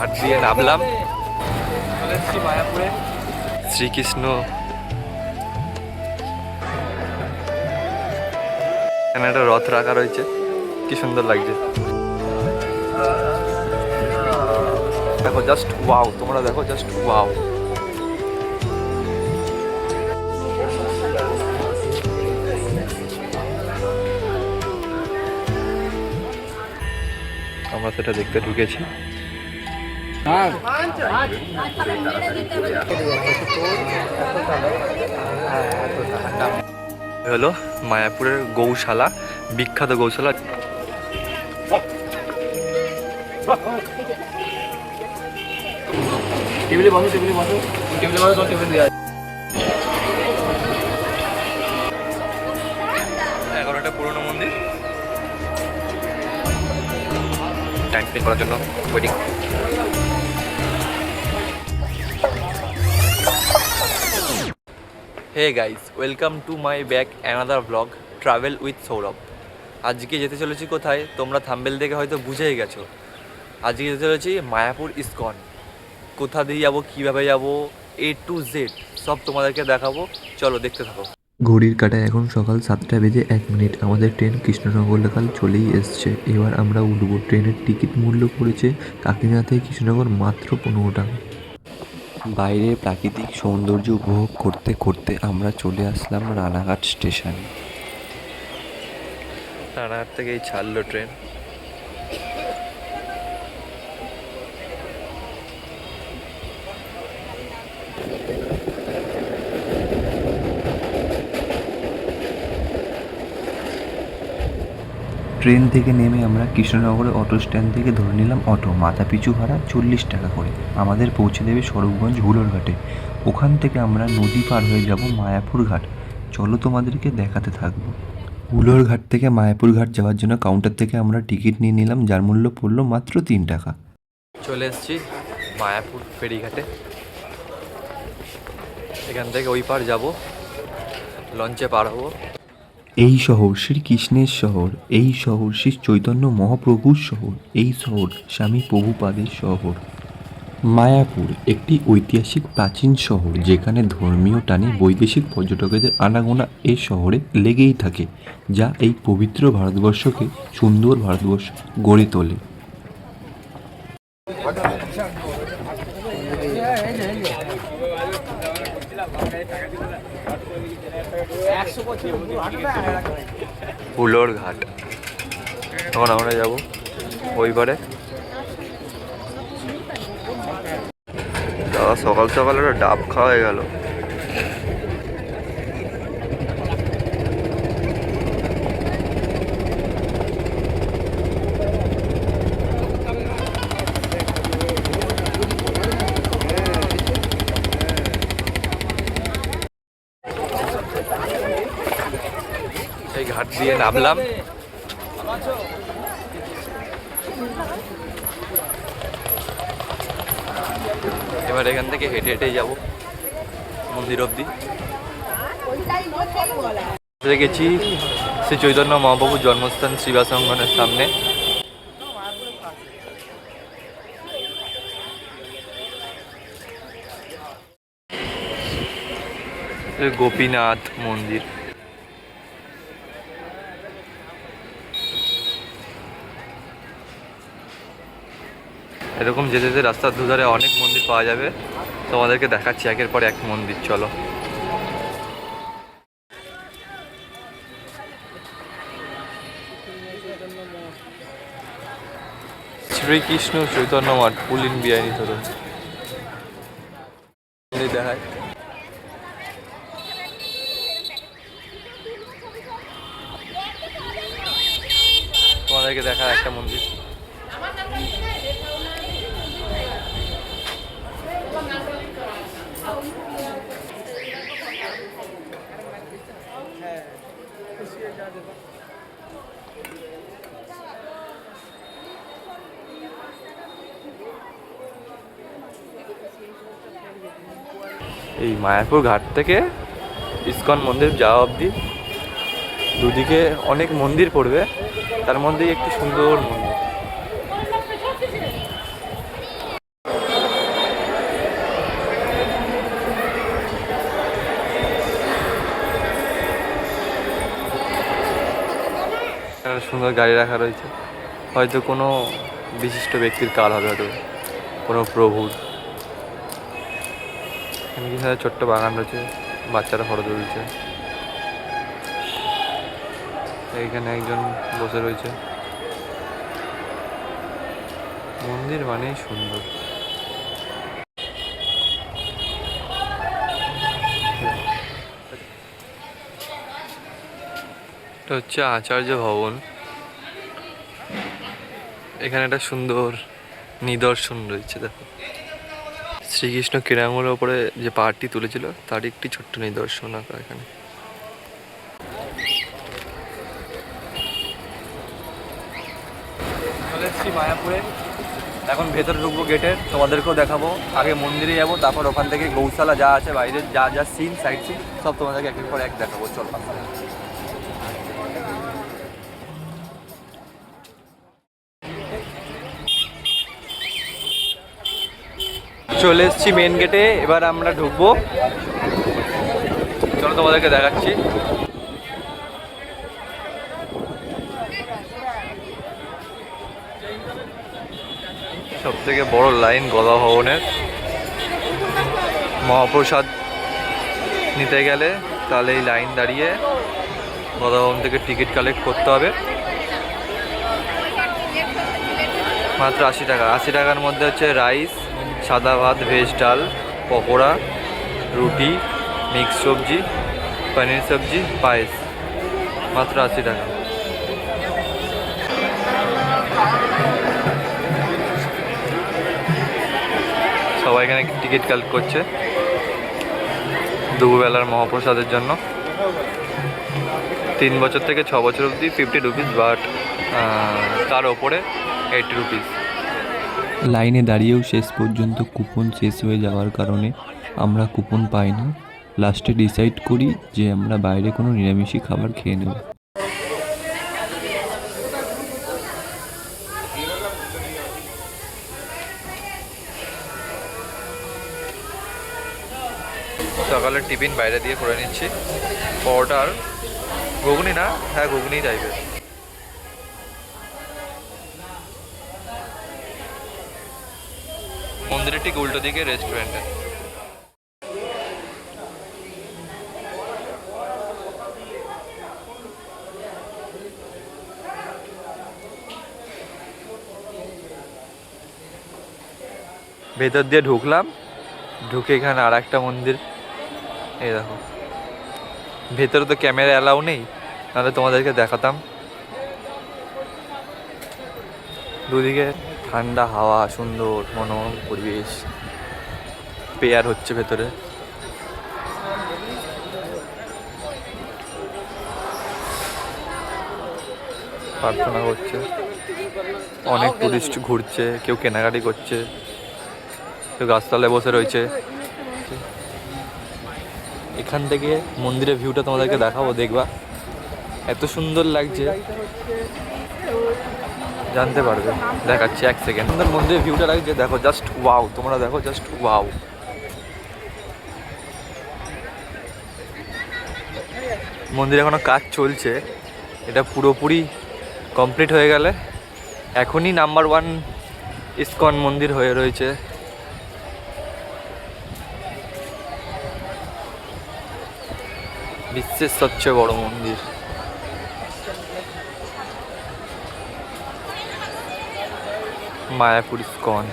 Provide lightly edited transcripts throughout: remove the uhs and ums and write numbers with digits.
ঘাট দিয়ে নামলাম, মায়াপুরে শ্রীকৃষ্ণ এখানে একটা রথ রাখা রয়েছে, কি সুন্দর লাগছে। দেখো জাস্ট ওয়াও, তোমরা দেখো জাস্ট ওয়াও। আমরা সেটা দেখতে ঢুকেছি। হলো মায়াপুরের গৌশালা, বিখ্যাত গৌশালা। টেবিলে বসো, টেবিলে বসো, টেবিলে বসো, টেবিল দেওয়া। 11টা পুরনো মন্দির, টাইম স্পেন্ড করার জন্য waiting. Hey guys, welcome to my back another vlog travel with Sourav. আজকে যেতে চলেছি কোথায়, তোমরা থাম্বেল দেখে হয়তো বুঝেই গেছো। আজকে যেতে চলেছি মায়াপুর ইসকন। কোথা দিয়ে যাবো, কীভাবে যাবো, A to Z সব তোমাদেরকে দেখাবো, চলো দেখতে থাকো। ঘড়ির কাঁটায় এখন সকাল 7টা বেজে 1 মিনিট। আমাদের ট্রেন কৃষ্ণনগর লোকাল চলেই এসছে। এবার আমরা উঠব। ট্রেনের টিকিট মূল্য পড়েছে কাকিনাড়া থেকে কৃষ্ণনগর মাত্র 15 টাকা। বাইরের প্রাকৃতিক সৌন্দর্য উপভোগ করতে করতে আমরা চলে আসলাম রানাঘাট স্টেশনে। রানাঘাট থেকেই ছাড়লো ট্রেন। ট্রেন থেকে নেমে আমরা কৃষ্ণনগরের অটো স্ট্যান্ড থেকে ধরে নিলাম অটো। মাথা পিছু ভাড়া 40 টাকা করে। আমাদের পৌঁছে দেবে স্বরূপগঞ্জ হুলোর ঘাটে। ওখান থেকে আমরা নদী পার হয়ে যাব মায়াপুর ঘাট। চলো তোমাদেরকে দেখাতে থাকবো। হুলোর ঘাট থেকে মায়াপুর ঘাট যাওয়ার জন্য কাউন্টার থেকে আমরা টিকিট নিয়ে নিলাম, যার মূল্য পড়লো মাত্র 3 টাকা। চলে এসেছি মায়াপুর ফেরিঘাটে। এখান থেকে ওই পার যাব, লঞ্চে পার হবো। এই শহর শ্রীকৃষ্ণের শহর, এই শহর শ্রী চৈতন্য মহাপ্রভুর শহর, এই শহর স্বামী প্রভুপাদের শহর। মায়াপুর একটি ঐতিহাসিক প্রাচীন শহর, যেখানে ধর্মীয় টানে বৈদেশিক পর্যটকদের আনাগোনা এ শহরে লেগেই থাকে, যা এই পবিত্র ভারতবর্ষকে সুন্দর ভারতবর্ষ গড়ে তোলে। হুলোর ঘাট, তখন আমরা যাব ওই পারে। দাদা সকাল সকাল একটা ডাব খাওয়া হয়ে গেল। এই ঘাট দিয়ে নামলাম। এবার এখান থেকে হেঁটে হেঁটে যাবো মন্দির অবধি। গেছি শ্রী চৈতন্য মহাপ্রভুর জন্মস্থান শ্রীবাস অঙ্গনের সামনে। গোপীনাথ মন্দির। এরকম যেতে যেতে রাস্তার দুধারে অনেক মন্দির পাওয়া যাবে, তোমাদেরকে দেখাচ্ছি একের পর এক মন্দির। চলো। শ্রীকৃষ্ণ চৈতন্য মঠ, পুলিন বিহারী ধরুন দেখায়। তোমাদেরকে দেখা একটা মন্দির। এই মায়াপুর ঘাট থেকে ইসকন মন্দির যাওয়া অবধি দুদিকে অনেক মন্দির পড়বে, তার মধ্যেই একটি সুন্দর মন্দির। এখানে সুন্দর গাড়ি রাখা রয়েছে, হয়তো কোনো বিশিষ্ট ব্যক্তির কার হবে, হয়তো কোনো প্রভুর। এখানে কি ছোট্ট বাগান রয়েছে, বাচ্চারা ফটো তুলছে। এইখানে একজন বসে রয়েছে। মন্দির মানেই সুন্দর। এটা হচ্ছে আচার্য ভবন। এখানে একটা সুন্দর নিদর্শন রয়েছে, দেখো শ্রীকৃষ্ণ ক্রীড়াঙ্গনের ওপরে যে পাহাড়টি তুলেছিল তার একটি ছোট্ট নিদর্শন আঁকা এখানে। চলে এসেছি মায়াপুরে, এখন ভেতরে ঢুকবো গেটের, তোমাদেরকেও দেখাবো। আগে মন্দিরে যাবো, তারপর ওখান থেকে গৌশালা যা আছে বাইরের যা যা সিন, সাইড সিন সব তোমাদেরকে একের পর এক দেখাবো। চল চলে এসেছি মেন গেটে, এবার আমরা ঢুকবো। চলো তোমাদেরকে দেখাচ্ছি। সব থেকে বড় লাইন গদা ভবনের। মহাপ্রসাদ নিতে গেলে তাহলে এই লাইন দাঁড়িয়ে গদা ভবন থেকে টিকিট কালেক্ট করতে হবে। মাত্র 80 টাকা। 80 টাকার মধ্যে হচ্ছে রাইস, সাদা ভাত, ভেজ ডাল, পকোড়া, রুটি, মিক্স সবজি, পনির সবজি, পায়েস। মাত্র 80 টাকা। সবাই এখানে টিকিট কালেক্ট করছে দুপুরবেলার মহাপ্রসাদের জন্য। 3 বছর থেকে 6 বছর অবধি 50 রুপিস, বাট তার ওপরে 80 রুপিস। লাইনে দাঁড়িয়েও শেষ পর্যন্ত কুপন শেষ হয়ে যাওয়ার কারণে আমরা কুপন পাই না। লাস্টে ডিসাইড করি যে আমরা বাইরে কোনো নিরামিষই খাবার খেয়ে নেব। সকালের টিফিন বাইরে দিয়ে করে নিচ্ছি, পরোটা আর ঘুগনি। না, হ্যাঁ ঘুগনি টাইপের। মন্দিরের ঠিক উল্টো দিকে রেস্টুরেন্টে। ভেতর দিয়ে ঢুকলাম, ঢুকে এখানে আর একটা মন্দির। এই দেখো, ভেতরে তো ক্যামেরা অ্যালাউ নেই, নাহলে তোমাদেরকে দেখাতাম। দুদিকে ঠান্ডা হাওয়া, সুন্দর মনোরম পরিবেশ। পেয়ার হচ্ছে ভেতরে। প্রার্থনা করছে, অনেক টুরিস্ট ঘুরছে, কেউ কেনাকাটি করছে, কেউ গাছতলায় বসে রয়েছে। এখান থেকে মন্দিরের ভিউটা তোমাদেরকে দেখাবো, দেখবা এত সুন্দর লাগছে, জানতে পারবে। দেখাচ্ছি এক সেকেন্ড। সুন্দর মন্দিরের ভিউটা লাগছে, দেখো জাস্ট ওয়াও। তোমরা দেখো, জাস্ট ওয়াও। মন্দিরে এখনো কাজ চলছে, এটা পুরোপুরি কমপ্লিট হয়ে গেলে এখনই নাম্বার 1 ইসকন মন্দির হয়ে রয়েছে। বিশ্বের সবচেয়ে বড় মন্দির। মায়াপুর ইসকন।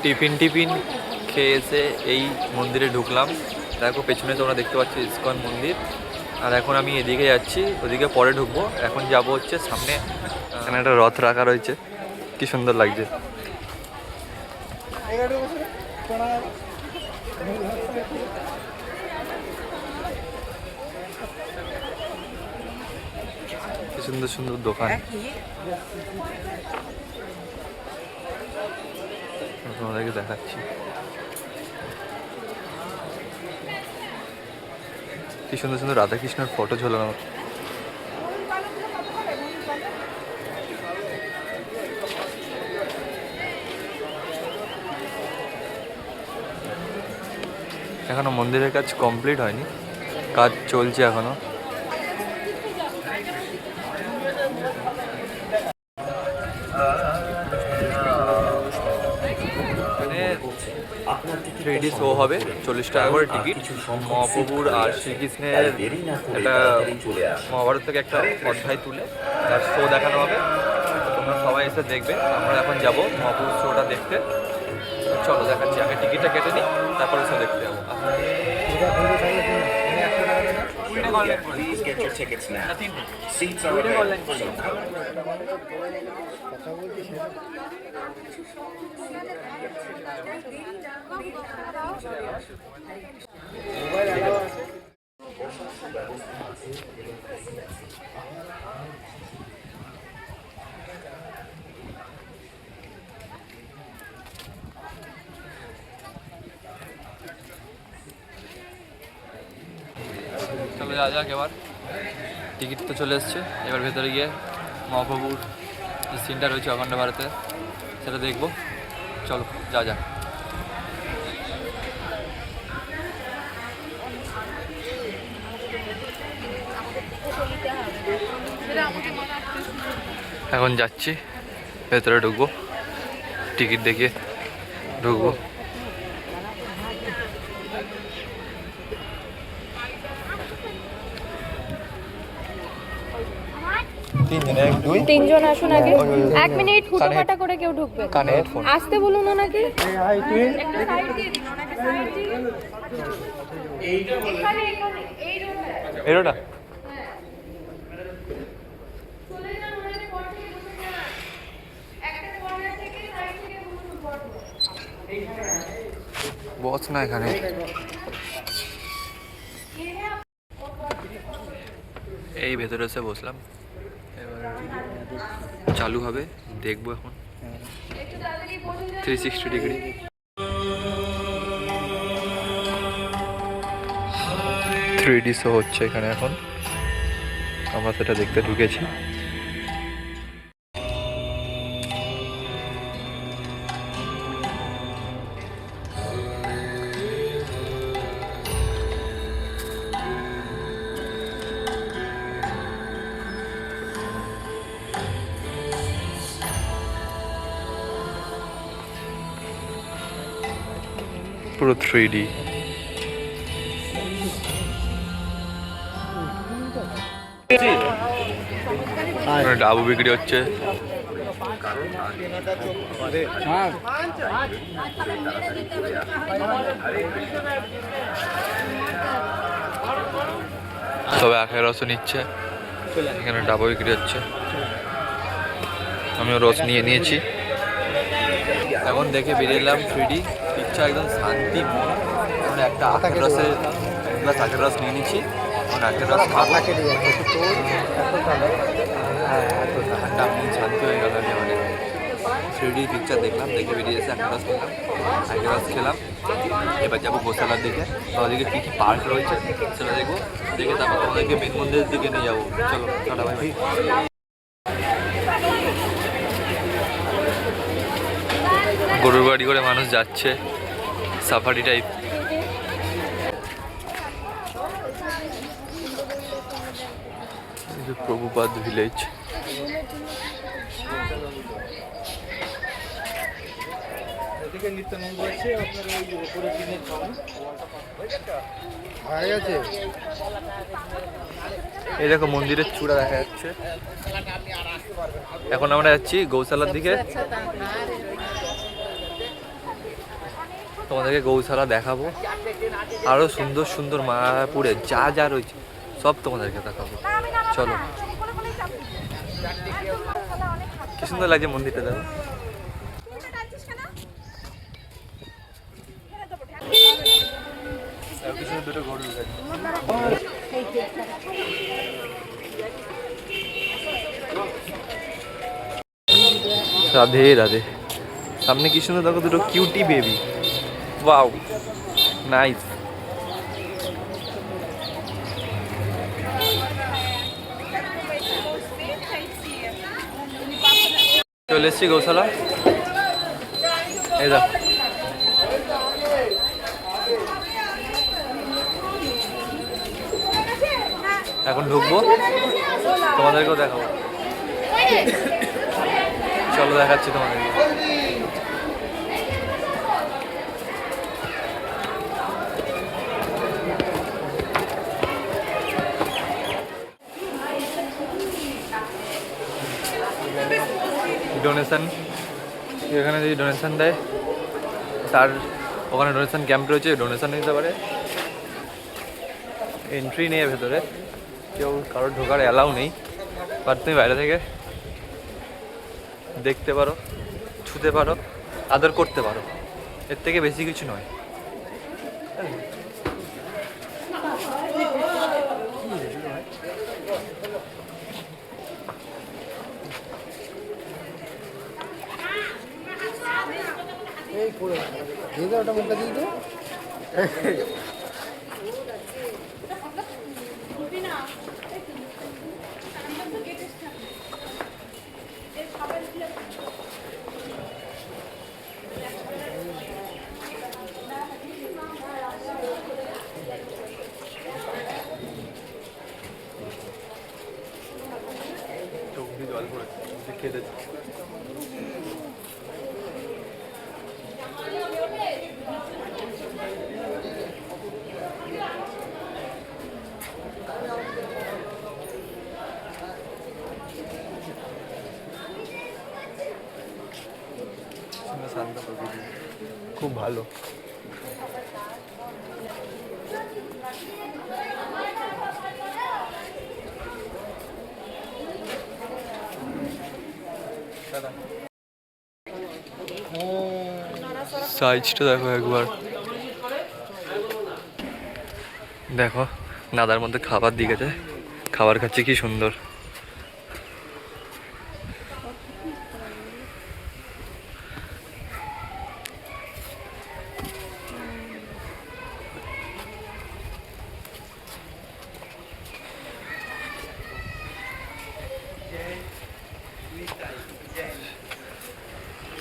টিফিন খেয়ে এসে এই মন্দিরে ঢুকলাম। দেখো পেছনে তোমরা দেখতে পাচ্ছ ইসকন মন্দির। আর এখন আমি এদিকে যাচ্ছি, ওদিকে পরে ঢুকবো। এখন যাব হচ্ছে সামনে, এখানে একটা রথ রাখা রয়েছে, কি সুন্দর লাগছে। কি সুন্দর সুন্দর দোকান তোমাদেরকে দেখাচ্ছি। কি সুন্দর সুন্দর রাধাকৃষ্ণের ফটো ঝোলানো। এখনো মন্দিরের কাজ কমপ্লিট হয়নি, কাজ চলছে এখনো। এখানে 3D শো হবে, 40 টাকা করে টিকিট। মহাপ্রভুর আর শ্রীকৃষ্ণের একটা মহাভারত থেকে একটা অধ্যায় তুলে তার শো দেখানো হবে। তোমরা সবাই এসে দেখবে। আমরা এখন যাব মহাপ্রভুর শোটা দেখতে। চলো দেখাচ্ছি, আগে টিকিটটা কেটে নিই, তারপরে শো দেখতে যাবো। Please get your tickets now. Seats are available. চলো যা যাক, এবার টিকিট তো চলে এসছে। এবার ভেতরে গিয়ে মহাপ্রভুর যে সিনটা রয়েছে অখণ্ড ভারতে সেটা দেখবো। চলো যা যাক। এখন যাচ্ছি, ভেতরে ঢুকবো, টিকিট দেখিয়ে ঢুকবো। তিনজন আসুন আগে। 1 মিনিট, ফুটো কাটা করে কেউ ঢুকবে না। কানে হেডফোন আসতে বলুন ওনাকে। এরোটা বস না এখানে। এই ভেতরে এসে বসলাম, এবার চালু হবে, দেখবো এখন 360 ডিগ্রি। থ্রি শো হচ্ছে এখানে এখন, আমরা সেটা দেখতে ঢুকেছি। পুরো 3D। ডাবু বিক্রি হচ্ছে। সবাই আখের রসও নিচ্ছে, এখানে ডাবু বিক্রি হচ্ছে। আমিও রস নিয়ে নিয়েছি। এখন দেখে বেরিয়ে এলাম 3D পিকচার, একদম শান্তি। এখন একটা আখের রসের গ্লাস আখের রস নিয়ে নিচ্ছি, এখন আখের রস খাবো। ঠান্ডা মন শান্তি হয়ে গেল। এবারে 3D পিকচার দেখলাম, দেখে বেরিয়ে এসে আখের রস খেলাম, আখের রস খেলাম। এবার যাবো গোশালার দিকে, ওদিকে কী কী পার্ক রয়েছে সেটা দেখবো, দেখে তারপর তোমাদেরকে মেন মন্দিরের দিকে নিয়ে যাবো। চলো টাটা, ভাই ভাই। গরুর গাড়ি করে মানুষ যাচ্ছে, সাফারি টাইপ। প্রভুপাদ ভিলেজ। এই দেখো মন্দিরের চূড়া দেখা যাচ্ছে। এখন আমরা যাচ্ছি গৌশালার দিকে, তোমাদেরকে গৌশালা দেখাবো। আরো সুন্দর সুন্দর মায়াপুরে যা যা রয়েছে সব তোমাদেরকে দেখাবো। চলো, কি সুন্দর লাগছে মন্দিরটা, দেখো। দুটো গরু রাধে রাধে। সামনে কি সুন্দর দেখো, দুটো কিউটি বেবি। Wow, nice. চলে এসছি গৌশালা। এই দেখো এখন ঢুকবো, তোমাদেরকেও দেখাবো। চলো দেখাচ্ছি তোমাদেরকে। ডোনেশন, এখানে যদি ডোনেশন দেয় তার ওখানে ডোনেশন ক্যাম্প রয়েছে, ডোনেশন নিতে পারে। এন্ট্রি নেই ভেতরে, কেউ কারোর ঢোকার অ্যালাউ নেই, বাট তুমি বাইরে থেকে দেখতে পারো, ছুতে পারো, আদর করতে পারো, এর থেকে বেশি কিছু নয়। চোখ দিয়ে জল পড়েছে, খেতে শান্ত প্রকৃতি, খুব ভালো। সাইজটা দেখো একবার, দেখো নাদার মধ্যে খাবার দিয়েছে, খাবার খাচ্ছে কি সুন্দর।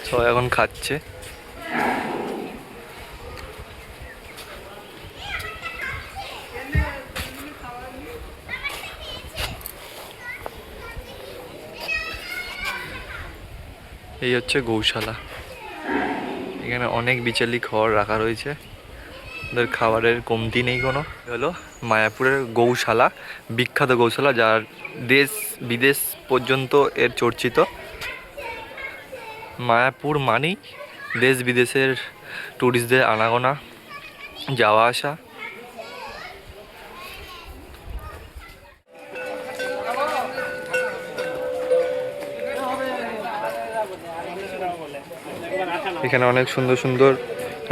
সবাই এখন খাচ্ছে। এই হচ্ছে গৌশালা, এখানে অনেক বিচালি খড় রাখা রয়েছে, ওদের খাবারের কমতি নেই কোনো। হলো মায়াপুরের গৌশালা, বিখ্যাত গৌশালা, যার দেশ বিদেশ পর্যন্ত এর চর্চিত। মায়াপুর মানেই দেশ বিদেশের ট্যুরিস্টদের আনাগোনা, যাওয়া আসা। এখানে অনেক সুন্দর সুন্দর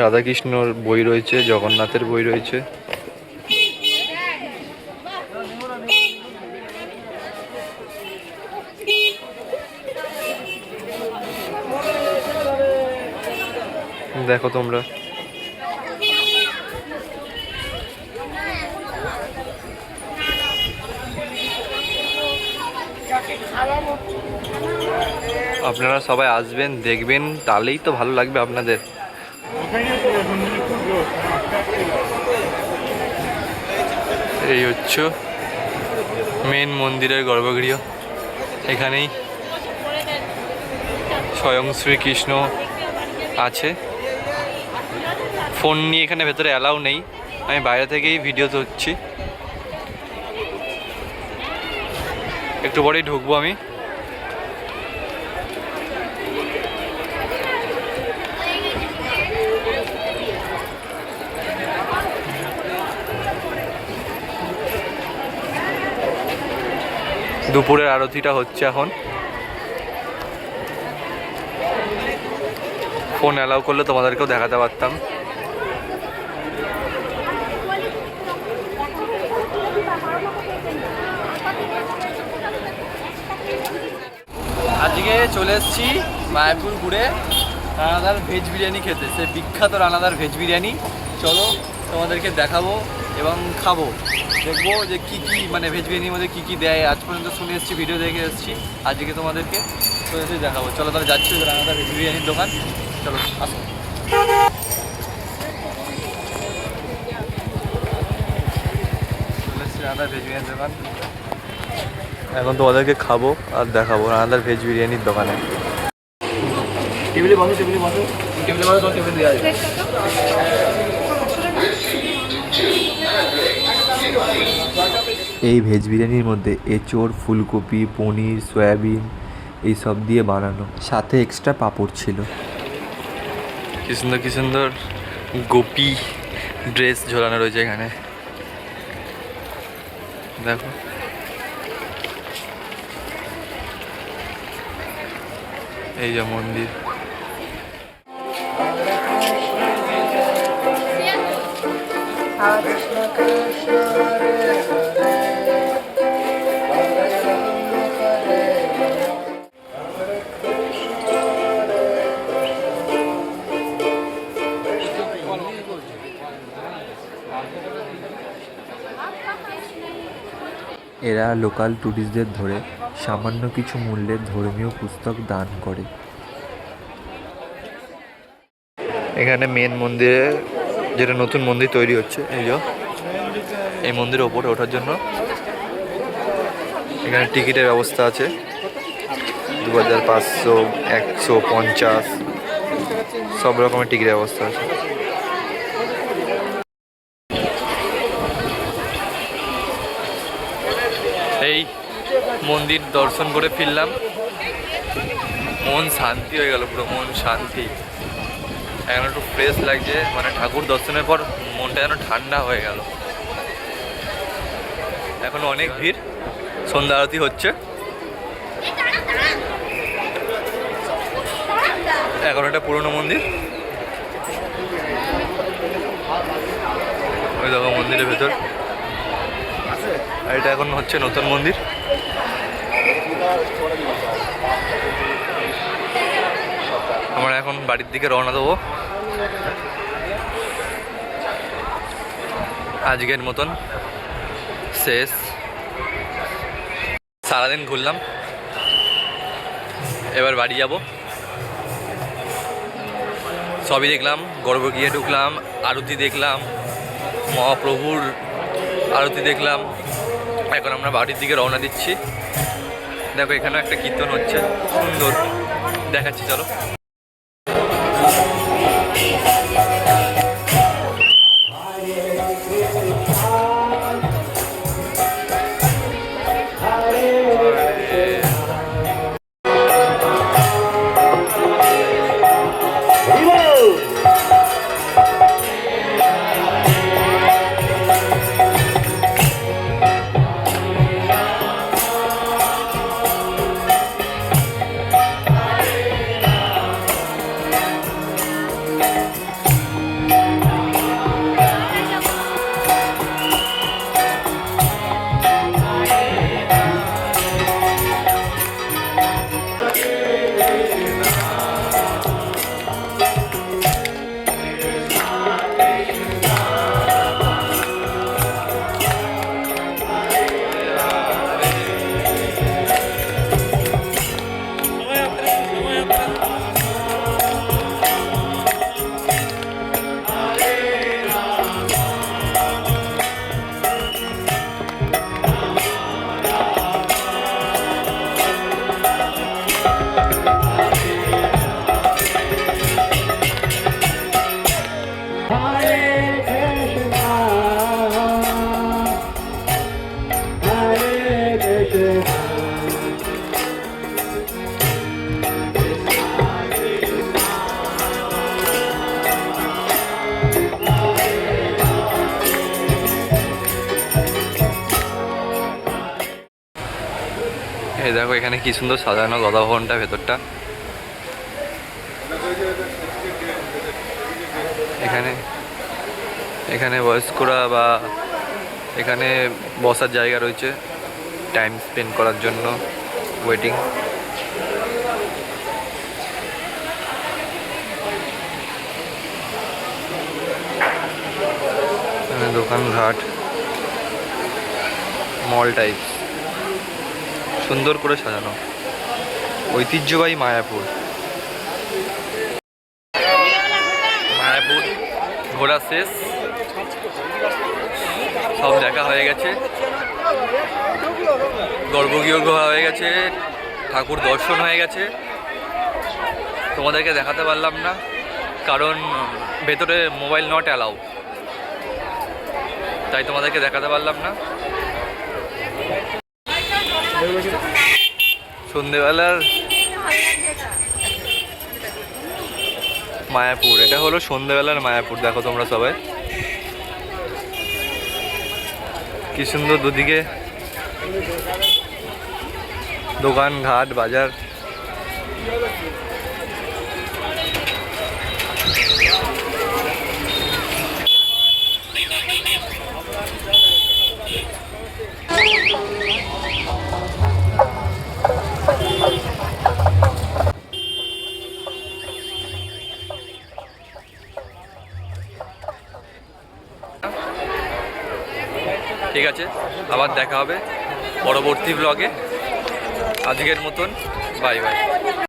রাধাকৃষ্ণর বই রয়েছে, জগন্নাথের বই রয়েছে। দেখো তোমরা, আপনারা সবাই আসবেন, দেখবেন, তাহলেই তো ভালো লাগবে আপনাদের। এই হচ্ছে মেন মন্দিরের গর্ভগৃহ, এখানেই স্বয়ং শ্রীকৃষ্ণ আছে। ফোন নিয়ে এখানে ভেতরে অ্যালাউ নেই, আমি বাইরে থেকেই ভিডিও করছি। একটু পরেই ঢুকবো আমি। দুপুরের আরতিটা হচ্ছে এখন। ফোন অ্যালাউ করলে তোমাদেরকেও দেখাতে পারতাম। আজকে চলে এসেছি মায়াপুর ঘুরে রানাদার ভেজ বিরিয়ানি খেতে, সে বিখ্যাত রানাদার ভেজ বিরিয়ানি। চলো তোমাদেরকে দেখাবো এবং খাবো, দেখবো যে কী কী মানে ভেজ বিরিয়ানির মধ্যে কী কী দেয়। আজ পর্যন্ত শুনে এসেছি, ভিডিও দেখে এসেছি, আজকে তোমাদেরকে তো এসে দেখাবো। চলো তাহলে যাচ্ছি রানাদার ভেজ বিরিয়ানির দোকান, চলো আসো। চলে এসেছি রানাদার ভেজ বিরিয়ানির দোকান। এখন তোমাদেরকে খাবো আর দেখাবো রানাদার ভেজ বিরিয়ানির দোকানে। টেবিলে বসো, টেবিলে বসো, টেবিলে বসো, তোমার টেবিল দেওয়া আছে। এই ভেজ বিরিয়ানির মধ্যে এঁচোড়, ফুলকপি, পনির, সয়াবিন এই সব দিয়ে বানানো, সাথে এক্সট্রা পাঁপড় ছিল। কি সুন্দর গোপী ড্রেস ঝোলানো রয়েছে এখানে, দেখো। এই যে মন্দির, এরা লোকাল ট্যুরিস্টদের ধরে সামান্য কিছু মূল্যের ধর্মীয় পুস্তক দান করে। এখানে মেন মন্দিরে যেটা নতুন মন্দির তৈরি হচ্ছে, এই যে এই মন্দিরের ওপরে ওঠার জন্য এখানে টিকিটের ব্যবস্থা আছে। 2500, 150 সব রকমের টিকিটের ব্যবস্থা আছে। এই মন্দির দর্শন করে ফিরলাম, মন শান্তি হয়ে গেল, পুরো মন শান্তি। এখন একটু ফ্রেশ লাগছে, মানে ঠাকুর দর্শনের পর মনটা যেন ঠান্ডা হয়ে গেল। এখন অনেক ভিড়, সন্ধ্যা আরতি হচ্ছে। এখন একটা পুরনো মন্দির, ওই দেখো মন্দিরের ভেতর। আর এটা এখন হচ্ছে নতুন মন্দির। আমরা এখন বাড়ির দিকে রওনা দেবো। আজকের মতন শেষ। সারাদিন ঘুরলাম, এবার বাড়ি যাব। সবই দেখলাম, গর্ব গিয়ে ঢুকলাম, আরতি দেখলাম, মহাপ্রভুর আরতি দেখলাম। এখন আমরা বাড়ির দিকে রওনা দিচ্ছি। দেখো এখানেও একটা কীর্তন হচ্ছে, সুন্দর দেখাচ্ছি, চলো। এই দেখো এখানে কি সুন্দর সাজানো গদা ভবনটা, ভেতরটা। এখানে এখানে বয়স্করা বা এখানে বসার জায়গা রয়েছে টাইম স্পেন্ড করার জন্য, ওয়েটিং। দোকানঘাট, মল টাইপ, সুন্দর করে সাজানো, ঐতিহ্যবাহী মায়াপুর। মায়াপুর ঘোরা শেষ, সব দেখা হয়ে গেছে, গর্ভগৃহ ঘোরা হয়ে গেছে, ঠাকুর দর্শন হয়ে গেছে। তোমাদেরকে দেখাতে পারলাম না কারণ ভেতরে মোবাইল নট অ্যালাউ, তাই তোমাদেরকে দেখাতে পারলাম না। সন্ধেবেলার মায়াপুর, এটা হলো সন্ধেবেলার মায়াপুর। দেখো তোমরা সবাই কি সুন্দর, দুদিকে দোকান ঘাট বাজার। ঠিক আছে, আবার দেখা হবে পরবর্তী ব্লগে। আজকের মতন বাই বাই।